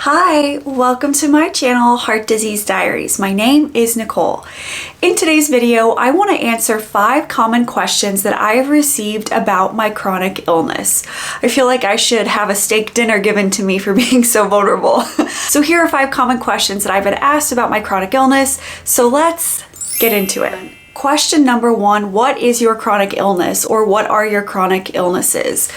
Hi, welcome to my channel, Heart Disease Diaries. My name is Nicole. In today's video, I want to answer 5 common questions that I have received about my chronic illness. I feel like I should have a steak dinner given to me for being so vulnerable. So here are 5 common questions that I've been asked about my chronic illness. So let's get into it. Question number 1, what is your chronic illness, or what are your chronic illnesses?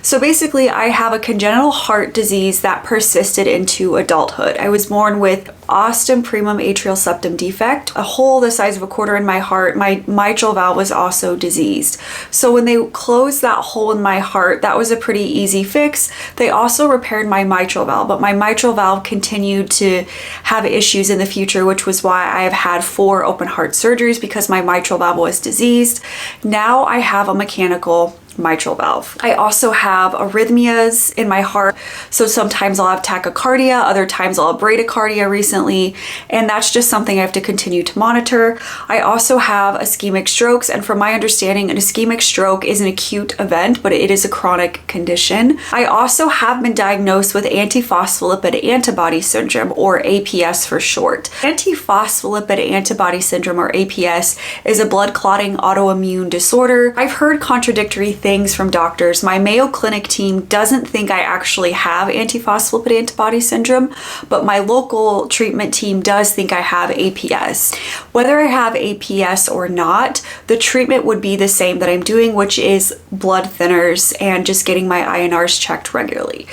So basically, I have a congenital heart disease that persisted into adulthood. I was born with ostium primum atrial septum defect, a hole the size of a quarter in my heart. My mitral valve was also diseased. So when they closed that hole in my heart, that was a pretty easy fix. They also repaired my mitral valve, but my mitral valve continued to have issues in the future, which was why I have had 4 open heart surgeries, because my mitral valve was diseased. Now I have a mechanical mitral valve. I also have arrhythmias in my heart. So sometimes I'll have tachycardia, other times I'll have bradycardia recently, and that's just something I have to continue to monitor. I also have ischemic strokes, and from my understanding, an ischemic stroke is an acute event, but it is a chronic condition. I also have been diagnosed with antiphospholipid antibody syndrome, or APS for short. Antiphospholipid antibody syndrome, or APS, is a blood clotting autoimmune disorder. I've heard contradictory things from doctors. My Mayo Clinic team doesn't think I actually have antiphospholipid antibody syndrome, but my local treatment team does think I have APS. Whether I have APS or not, the treatment would be the same that I'm doing, which is blood thinners and just getting my INRs checked regularly.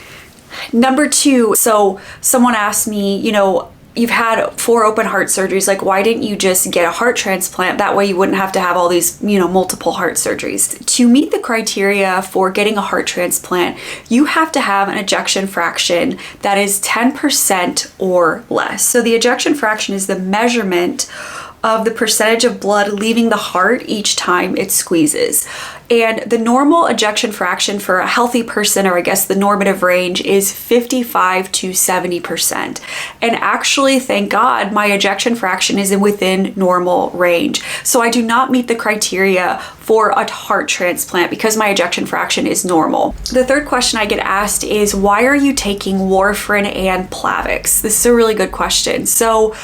Number 2, so someone asked me, you've had 4 open heart surgeries, like why didn't you just get a heart transplant? That way you wouldn't have to have all these, multiple heart surgeries. To meet the criteria for getting a heart transplant, you have to have an ejection fraction that is 10% or less. So the ejection fraction is the measurement of the percentage of blood leaving the heart each time it squeezes. And the normal ejection fraction for a healthy person, or I guess the normative range, is 55 to 70%. And actually, thank God, my ejection fraction is within normal range. So I do not meet the criteria for a heart transplant because my ejection fraction is normal. The third question I get asked is, why are you taking warfarin and Plavix? This is a really good question. So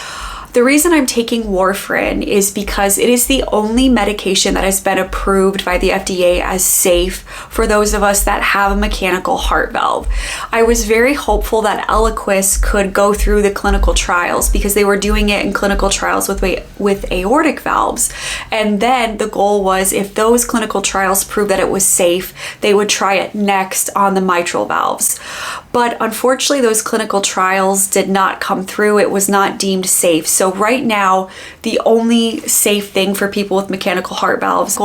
the reason I'm taking warfarin is because it is the only medication that has been approved by the FDA as safe for those of us that have a mechanical heart valve. I was very hopeful that Eliquis could go through the clinical trials because they were doing it in clinical trials with aortic valves. And then the goal was, if those clinical trials proved that it was safe, they would try it next on the mitral valves. But unfortunately, those clinical trials did not come through. It was not deemed safe. So right now, the only safe thing for people with mechanical heart valves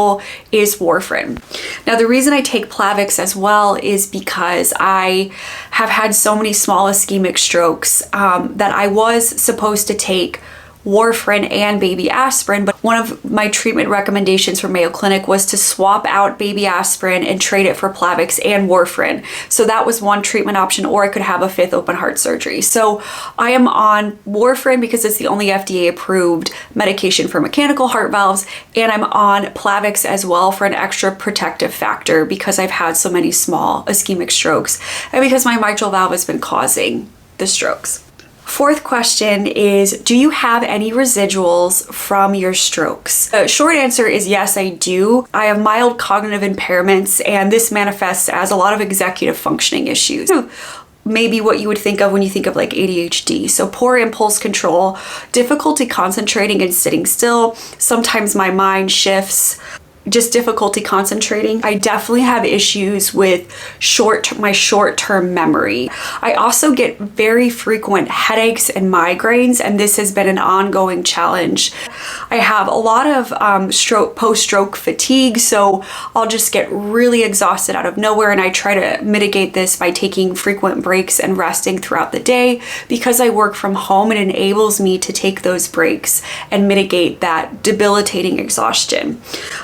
is warfarin. Now, the reason I take Plavix as well is because I have had so many small ischemic strokes that I was supposed to take warfarin and baby aspirin, but one of my treatment recommendations from Mayo Clinic was to swap out baby aspirin and trade it for Plavix and warfarin. So that was one treatment option, or I could have a 5th open heart surgery. So I am on warfarin because it's the only FDA approved medication for mechanical heart valves, and I'm on Plavix as well for an extra protective factor because I've had so many small ischemic strokes and because my mitral valve has been causing the strokes. Fourth question is, do you have any residuals from your strokes? The short answer is yes, I do. I have mild cognitive impairments, and this manifests as a lot of executive functioning issues. Maybe what you would think of when you think of like ADHD. So poor impulse control, difficulty concentrating and sitting still. Sometimes my mind shifts. Just difficulty concentrating. I definitely have issues with my short-term memory. I also get very frequent headaches and migraines, and this has been an ongoing challenge. I have a lot of post-stroke fatigue, so I'll just get really exhausted out of nowhere, and I try to mitigate this by taking frequent breaks and resting throughout the day. Because I work from home, it enables me to take those breaks and mitigate that debilitating exhaustion.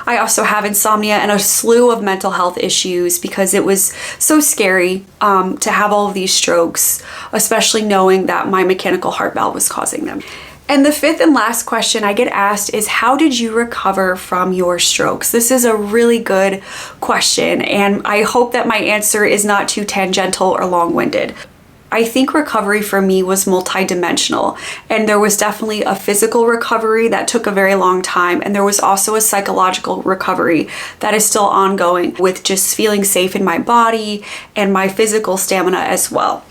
I also have insomnia and a slew of mental health issues because it was so scary to have all of these strokes, especially knowing that my mechanical heart valve was causing them. And the 5th and last question I get asked is, how did you recover from your strokes? This is a really good question, and I hope that my answer is not too tangential or long-winded. I think recovery for me was multidimensional, and there was definitely a physical recovery that took a very long time, and there was also a psychological recovery that is still ongoing with just feeling safe in my body and my physical stamina as well.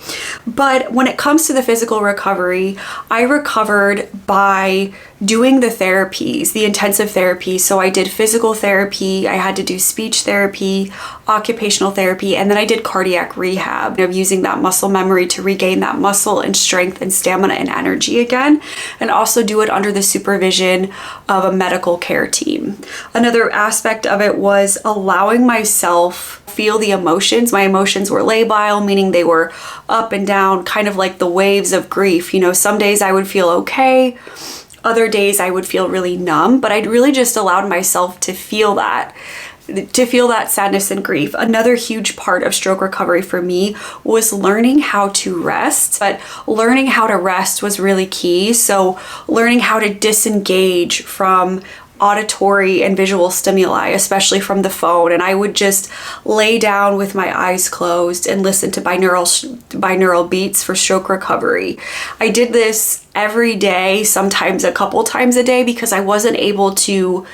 But when it comes to the physical recovery, I recovered by doing the therapies, the intensive therapy. So I did physical therapy, I had to do speech therapy, occupational therapy, and then I did cardiac rehab of using that muscle memory to regain that muscle and strength and stamina and energy again, and also do it under the supervision of a medical care team. Another aspect of it was allowing myself feel the emotions. My emotions were labile, meaning they were up and down, kind of like the waves of grief. You know, some days I would feel okay, other days I would feel really numb, but I'd really just allowed myself to feel that sadness and grief. Another huge part of stroke recovery for me was learning how to rest, but learning how to rest was really key. So learning how to disengage from auditory and visual stimuli, especially from the phone. And I would just lay down with my eyes closed and listen to binaural beats for stroke recovery. I did this every day, sometimes a couple times a day, because I wasn't able to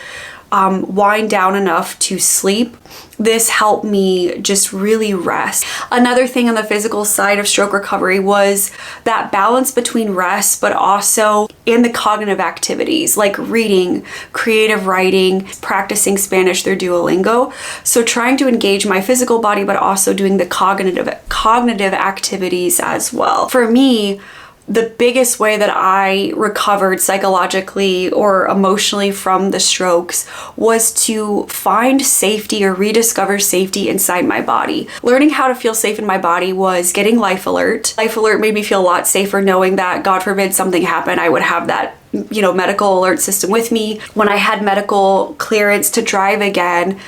wind down enough to sleep. This helped me just really rest. Another thing on the physical side of stroke recovery was that balance between rest, but also in the cognitive activities like reading, creative writing, practicing Spanish through Duolingo. So trying to engage my physical body, but also doing the cognitive activities as well. For me, the biggest way that I recovered psychologically or emotionally from the strokes was to find safety or rediscover safety inside my body. Learning how to feel safe in my body was getting Life Alert. Life Alert made me feel a lot safer knowing that, God forbid something happened, I would have that, medical alert system with me. When I had medical clearance to drive again,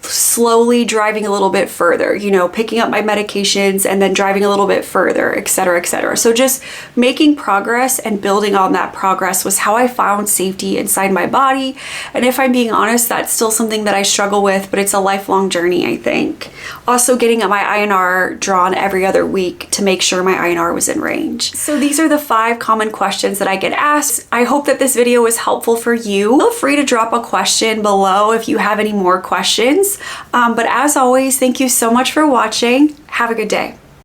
slowly driving a little bit further, picking up my medications and then driving a little bit further, etc., etc. So just making progress and building on that progress was how I found safety inside my body. And if I'm being honest, that's still something that I struggle with, but it's a lifelong journey, I think. Also getting my INR drawn every other week to make sure my INR was in range. So these are the 5 common questions that I get asked. I hope that this video was helpful for you. Feel free to drop a question below if you have any more questions. But as always, thank you so much for watching. Have a good day.